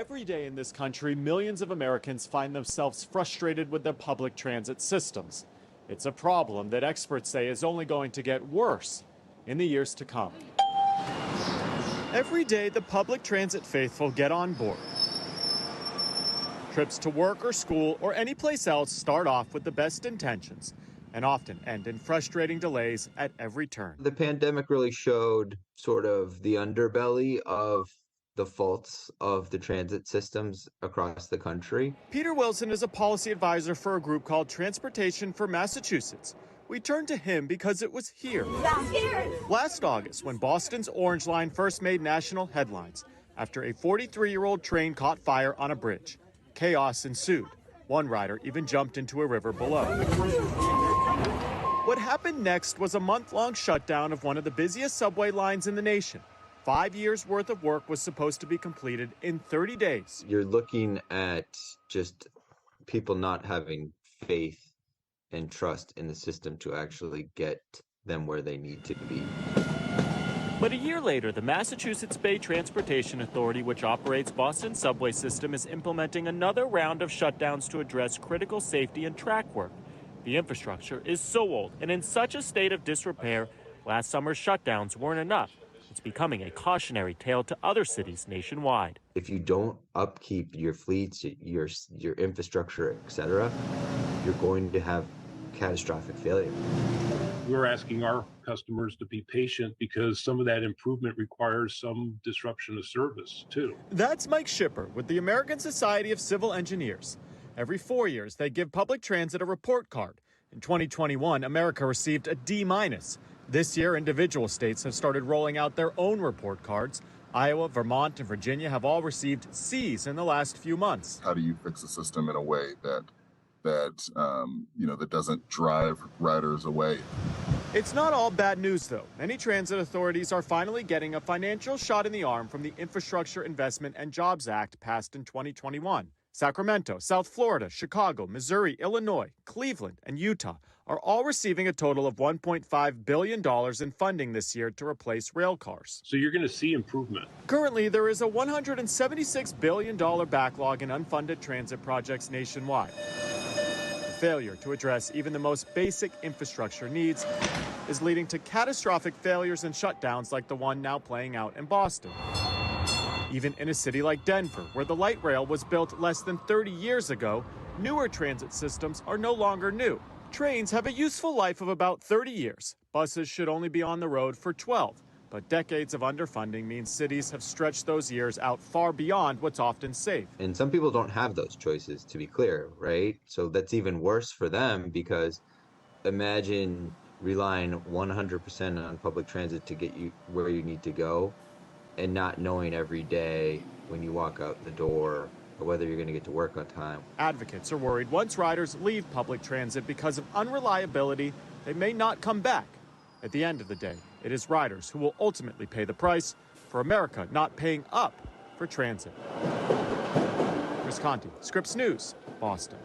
Every day in this country, millions of Americans find themselves frustrated with their public transit systems. It's a problem that experts say is only going to get worse in the years to come. Every day, the public transit faithful get on board. Trips to work or school or any place else start off with the best intentions and often end in frustrating delays at every turn. The pandemic really showed sort of the underbelly of the faults of the transit systems across the country. Peter Wilson is a policy advisor for a group called Transportation for Massachusetts. We turned to him because it was here. Last August, when Boston's Orange Line first made national headlines after a 43-year-old train caught fire on a bridge. Chaos ensued. One rider even jumped into a river below. What happened next was a month-long shutdown of one of the busiest subway lines in the nation. 5 years worth of work was supposed to be completed in 30 days. You're looking at just people not having faith and trust in the system to actually get them where they need to be. But a year later, the Massachusetts Bay Transportation Authority, which operates Boston's subway system, is implementing another round of shutdowns to address critical safety and track work. The infrastructure is so old and in such a state of disrepair, last summer's shutdowns weren't enough. It's becoming a cautionary tale to other cities nationwide. If you don't upkeep your fleets, your infrastructure, etc., you're going to have catastrophic failure. We're asking our customers to be patient because some of that improvement requires some disruption of service, too. That's Mike Schipper with the American Society of Civil Engineers. Every 4 years, they give public transit a report card. In 2021, America received a D-. This year, individual states have started rolling out their own report cards. Iowa, Vermont, and Virginia have all received C's in the last few months. How do you fix a system in a way that doesn't drive riders away? It's not all bad news, though. Many transit authorities are finally getting a financial shot in the arm from the Infrastructure Investment and Jobs Act passed in 2021. Sacramento, South Florida, Chicago, Missouri, Illinois, Cleveland, and Utah are all receiving a total of $1.5 billion in funding this year to replace rail cars. So you're going to see improvement. Currently, there is a $176 billion backlog in unfunded transit projects nationwide. The failure to address even the most basic infrastructure needs is leading to catastrophic failures and shutdowns like the one now playing out in Boston. Even in a city like Denver, where the light rail was built less than 30 years ago, newer transit systems are no longer new. Trains have a useful life of about 30 years. Buses should only be on the road for 12. But decades of underfunding means cities have stretched those years out far beyond what's often safe. And some people don't have those choices, to be clear, right? So that's even worse for them, because imagine relying 100% on public transit to get you where you need to go and not knowing every day when you walk out the door or whether you're going to get to work on time. Advocates are worried once riders leave public transit because of unreliability, they may not come back. At the end of the day, it is riders who will ultimately pay the price for America not paying up for transit. Chris Conte, Scripps News, Boston.